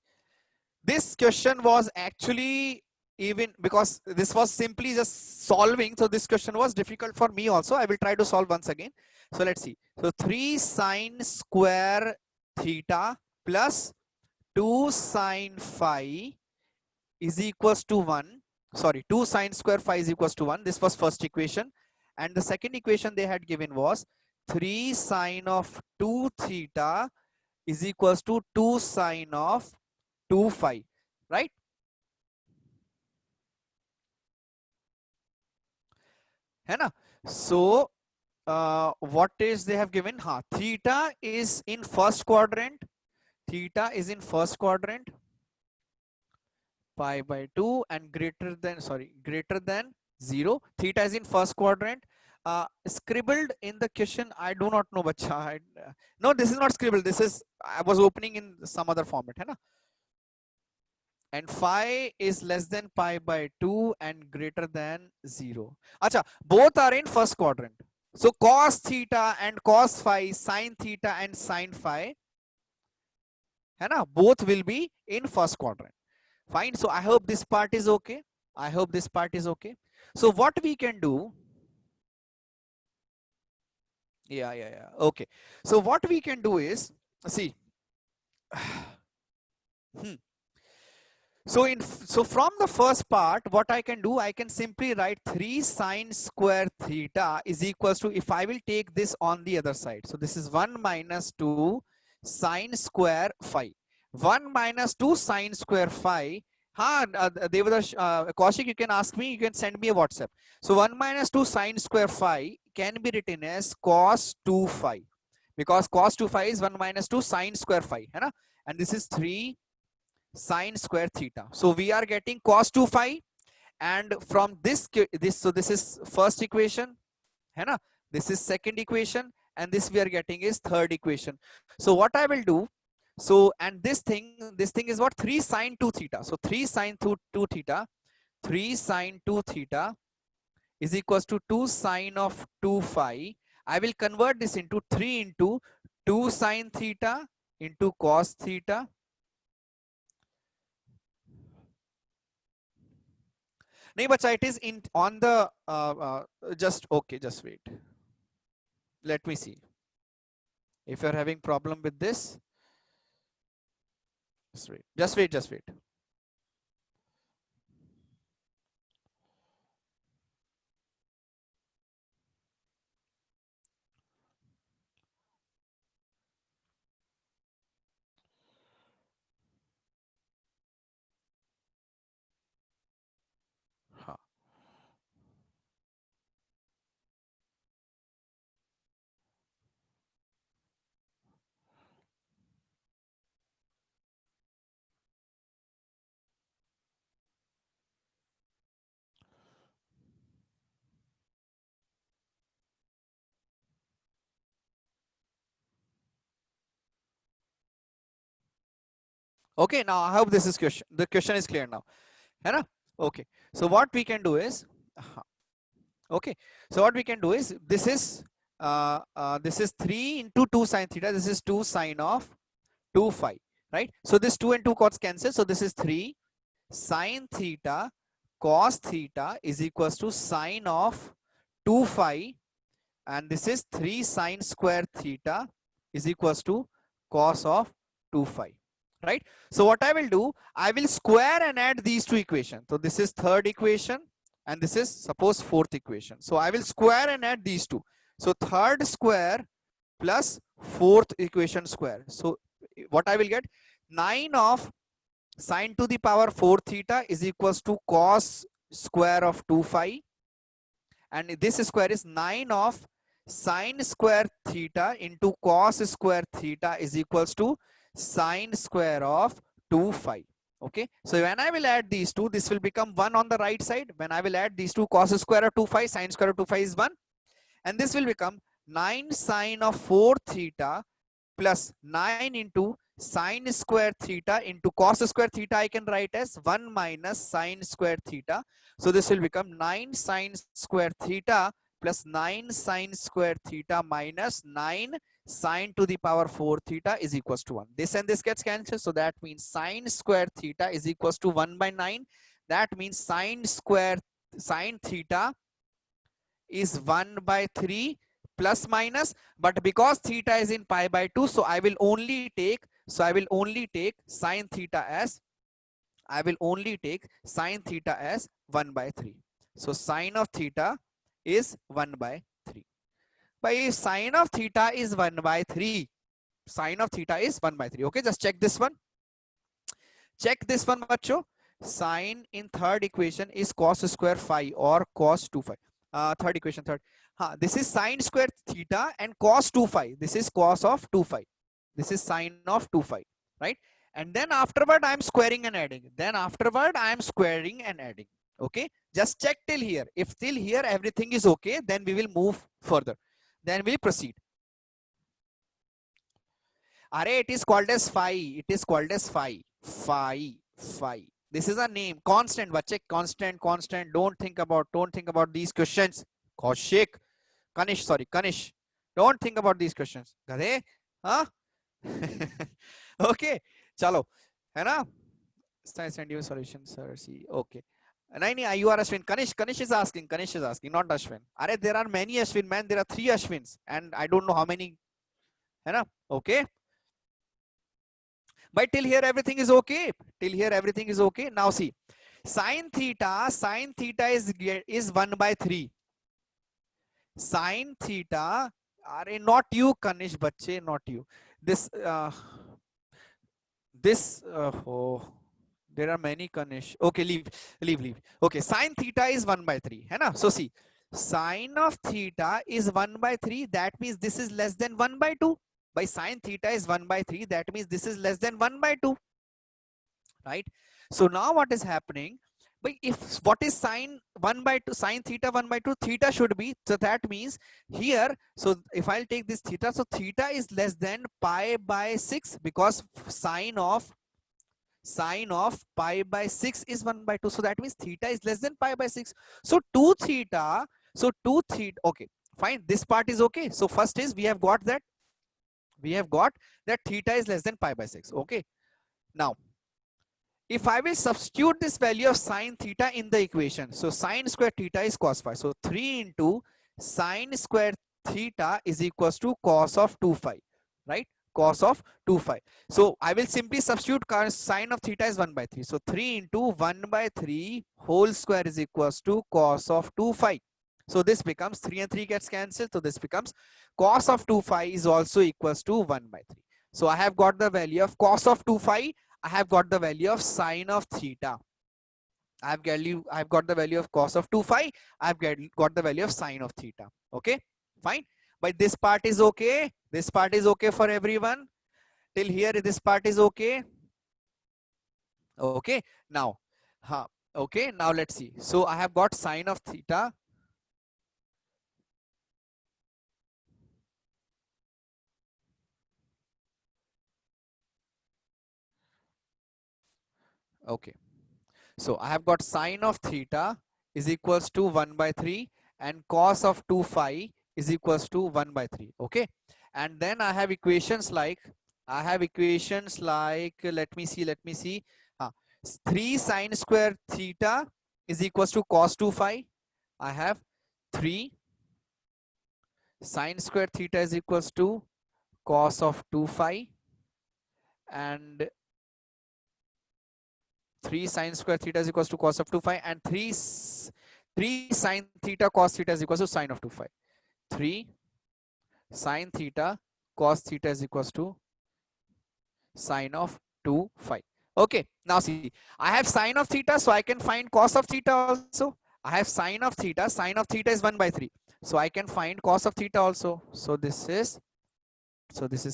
This question was actually, even because this was simply just solving, so this question was difficult for me also. I will try to solve once again. So let's see. So 3 sine square theta plus 2 sine phi is equals to 1. Sorry, 2 sine square phi is equals to 1. This was first equation. And the second equation they had given was 3 sine of 2 theta is equals to 2 sine of 2 phi, right? है ना? So what is they have given? Theta is in first quadrant. Pi by 2 and greater than 0. Theta is in first quadrant. Scribbled in the question, I do not know, bacha. No, this is not scribbled. This is, I was opening in some other format, hai na? And phi is less than pi by 2 and greater than 0. Acha, both are in first quadrant. So cos theta and cos phi, sin theta and sin phi, hai na? Both will be in first quadrant. Fine. So I hope this part is okay. I hope this part is okay. So what we can do, yeah. Okay. So what we can do is, see, so from the first part, what I can do, I can simply write 3 sine square theta is equals to, if I will take this on the other side. So this is 1 minus 2 sine square phi. 1 minus 2 sine square phi. Kaushik, you can ask me, you can send me a WhatsApp. So 1 minus 2 sine square phi can be written as cos 2 phi. Because cos 2 phi is 1 minus 2 sine square phi. Hai na? And this is 3 sine square theta. So we are getting cos 2 phi, and from this so this is first equation, hai na? This is second equation, and this we are getting is third equation. So what I will do, so and this thing is what, 3 sine 2 theta. So 3 sine 2 theta, 3 sine 2 theta is equals to 2 sine of 2 phi. I will convert this into 3 into 2 sine theta into cos theta. नहीं बच्चा, it is in on the just okay, just wait, let me see if you're having problem with this. Just wait. हाँ. Okay, now I hope this is question, the question is clear now, है ना? Okay, so what we can do is, okay, so what we can do is, this is 3 into 2 sine theta, this is 2 sine of 2 phi, right? So this 2 and 2 cots cancel, so this is 3 sine theta cos theta is equals to sine of 2 phi, and this is 3 sine square theta is equals to cos of 2 phi, right? So what I will do, I will square and add these two equations. So this is third equation and this is suppose fourth equation. So I will square and add these two. So third square plus fourth equation square. So what I will get, 9 of sine to the power 4 theta is equals to cos square of 2 phi, and this square is 9 of sine square theta into cos square theta is equals to sine square of 2 phi. Okay, so when I will add these two, this will become 1 on the right side. When I will add these two, cos square of 2 phi, sine square of 2 phi is 1, and this will become 9 sine of 4 theta plus 9 into sine square theta into cos square theta. I can write as 1 minus sine square theta. So this will become 9 sine square theta plus 9 sine square theta minus 9 sine to the power 4 theta is equals to 1. This and this gets cancelled. So that means sine square theta is equals to 1 by 9. That means sine theta is 1 by 3 plus minus, but because theta is in pi by 2, so I will only take sine theta as, sine theta as 1 by 3. So sine of theta is 1 by 3. But if sine of theta is 1 by 3, sine of theta is 1 by 3. Okay, just check this one. Check this one, bacho. Sine in third equation is cos square phi or cos 2 phi. Third equation, third. This is sine square theta and cos 2 phi. This is cos of 2 phi. This is sine of 2 phi, right? And then afterward, I am squaring and adding. Okay, just check till here. If till here everything is okay, then we will move further. Then we proceed. Array, it is called as phi. It is called as phi. Phi. Phi. This is a name. Constant. Bache, constant. Constant. Don't think about these questions. Kaushik. Kanish. Sorry. Kanish. Don't think about these questions. Gadhe. Huh? Okay. Chalo. है ना? Send you solution, sir. See. Okay. नहीं, you are Ashwin. Kanish is asking. Kanish is asking, not Ashwin. Array, there are many Ashwin, man. There are 3 Ashwins, and I don't know how many. है ना? Okay. But till here everything is okay. Till here everything is okay. Now see, sine theta is 1 by 3. Sine theta, not you, Kanish bache, not you. This, oh, there are many Kanish. Okay, leave. Okay, sine theta is 1 by 3. है ना? So see, sine of theta is 1 by 3. That means this is less than 1 by 2. By sine theta is 1 by 3. That means this is less than 1 by 2. Right? So now what is happening? But if what is sine 1 by 2, sine theta 1 by 2, theta should be, so that means here, so if I'll take this theta, so theta is less than pi by 6, because sine of pi by 6 is 1 by 2. So that means theta is less than pi by 6. So 2 theta, okay, fine. This part is okay. So first is we have got that theta is less than pi by 6. Okay. Now, if I will substitute this value of sine theta in the equation, so sine square theta is cos phi. So 3 into sine square theta is equals to cos of 2 phi, right? Cos of 2 phi. So I will simply substitute sine of theta is 1 by 3. So 3 into 1 by 3 whole square is equals to cos of 2 phi. So this becomes 3 and 3 gets cancelled. So this becomes cos of 2 phi is also equals to 1 by 3. So I have got the value of cos of 2 phi. I have got the value of sine of theta. I've got the value of cos of 2 phi. I've got the value of sine of theta. Okay, fine. But this part is okay. This part is okay for everyone. Till here, this part is okay. Okay, now, okay, now let's see. So I have got sine of theta. Okay, so I have got sine of theta is equals to 1 by 3 and cos of 2 phi is equals to 1 by 3. Okay, and then I have equations like, let me see, 3 sine square theta is equals to cos 2 phi. I have 3 sine square theta is equals to cos of 2 phi, and 3 sine square theta is equals to cos of 2 phi, and 3 sine theta cos theta is equals to sine of 2 phi. 3 sine theta cos theta is equals to sine of 2 phi. Okay, now see, I have sine of theta, so I can find cos of theta also. I have sine of theta is 1 by 3. So I can find cos of theta also. So this is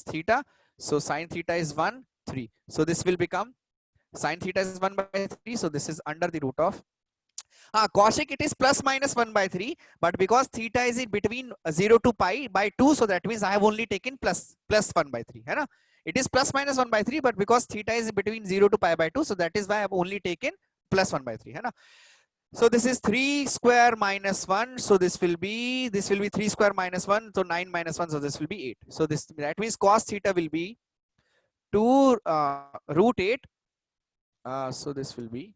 theta. So sine theta is 1, 3. So this will become sine theta is 1 by 3. So this is under the root of Kaushik, it is plus minus 1 by 3, but because theta is in between 0 to pi by 2, so that means I have only taken plus 1 by 3. Hai na? It is plus minus 1 by 3, but because theta is between 0 to pi by 2, so that is why I have only taken plus 1 by 3. Hai na? So this is 3 square minus 1. So this will be 3 square minus 1. So 9 minus 1. So this will be 8. So that means cos theta will be 2 root 8. So this will be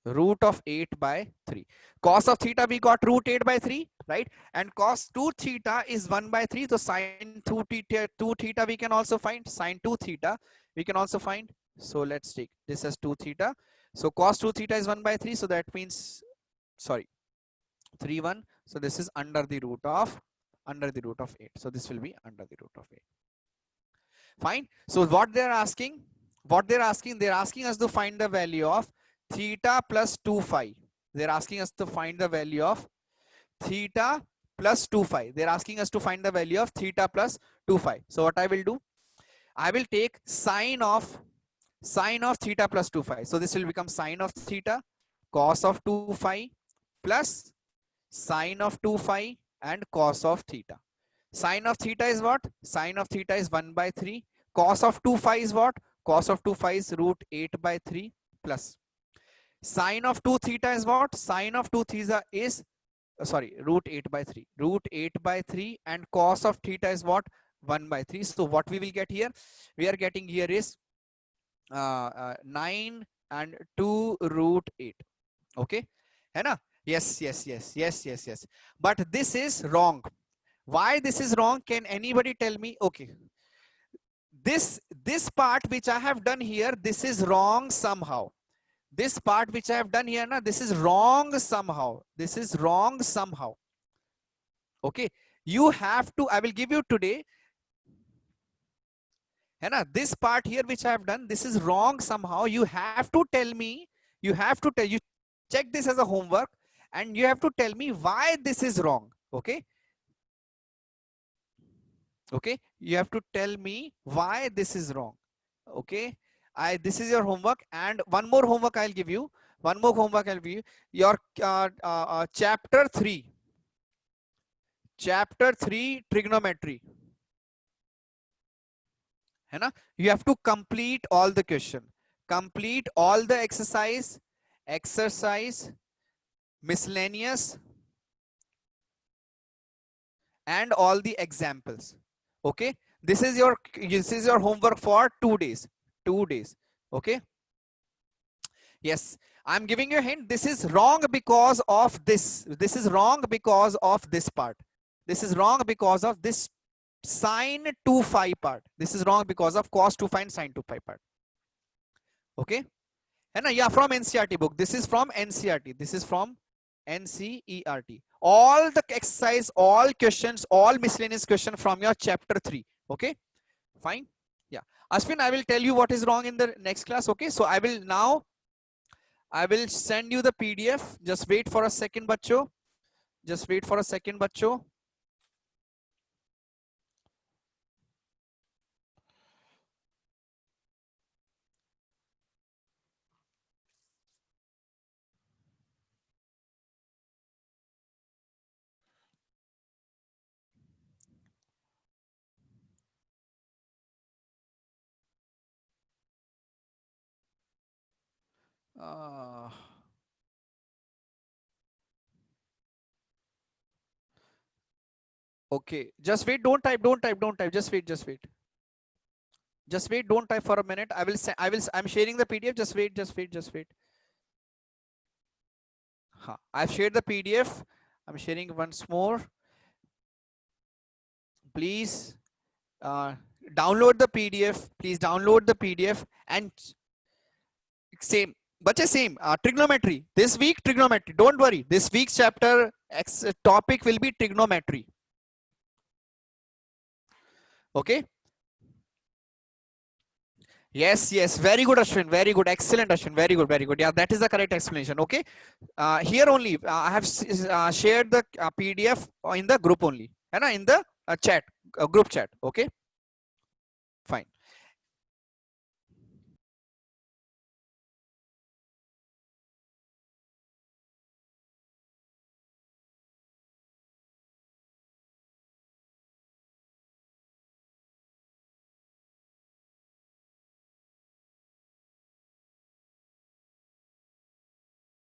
root of 8 by 3. Cos of theta we got root 8 by 3, right? And cos 2 theta is 1 by 3. So sin 2 theta we can also find. Sin 2 theta we can also find. So let's take this as 2 theta. So cos 2 theta is 1 by 3. So that means, sorry, 3 1. So this is under the root of 8. So this will be under the root of 8. Fine. So what they're asking, they're asking us to find the value of theta plus 2 phi. They're asking us to find the value of theta plus 2 phi. They're asking us to find the value of theta plus 2 phi. So what I will do, I will take sine of theta plus 2 phi. So this will become sine of theta cos of 2 phi plus sine of 2 phi and cos of theta. Sine of theta is what? Sine of theta is 1 by 3. Cos of 2 phi is what? Cos of 2 phi is root 8 by 3 plus sine of 2 theta is what? Sine of 2 theta is sorry, root 8 by 3. Root 8 by 3 and cos of theta is what? 1 by 3. So what we will get here? We are getting here is 9 and 2 root 8. Okay, है ना? Yes. But this is wrong. Why this is wrong? Can anybody tell me? Okay, this part which I have done here, this is wrong somehow. This part which I have done here, na, this is wrong somehow. This is wrong somehow. Okay, you have to, I will give you today, है ना, this part here which I have done, this is wrong somehow. You have to tell me, you check this as a homework and you have to tell me why this is wrong. Okay, okay, you have to tell me why this is wrong. Okay, this is your homework, and one more homework I'll give you. One more homework I'll give you. Your chapter 3 trigonometry, है ना? You have to complete all the question, complete all the exercise miscellaneous and all the examples. Okay, this is your homework for 2 days. 2 days. Okay, yes, I'm giving you a hint. This is wrong because of this. This is wrong because of this part. This is wrong because of this sine 2 phi part. This is wrong because of cos 2 phi and sine 2 phi part. Okay, and yeah, from NCERT book. This is from NCERT. This is from NCERT. All the exercise, all questions, all miscellaneous question from your chapter 3. Okay, fine. Yeah, Ashwin, I will tell you what is wrong in the next class. Okay, so I will send you the PDF. Just wait for a second, bacho. Just wait for a second, bacho. Okay, just wait. Don't type. Just wait. Just wait. Don't type for a minute. I'm sharing the PDF. Just wait. I've shared the PDF. I'm sharing once more. Please download the PDF. Please download the PDF and same. But same trigonometry. This week trigonometry. Don't worry. This week's chapter topic will be trigonometry. Okay. Yes. Very good, Ashwin. Very good. Excellent, Ashwin. Very good. Yeah, that is the correct explanation. Okay. Here only I have shared the PDF in the group only. And in the chat, group chat. Okay. Fine.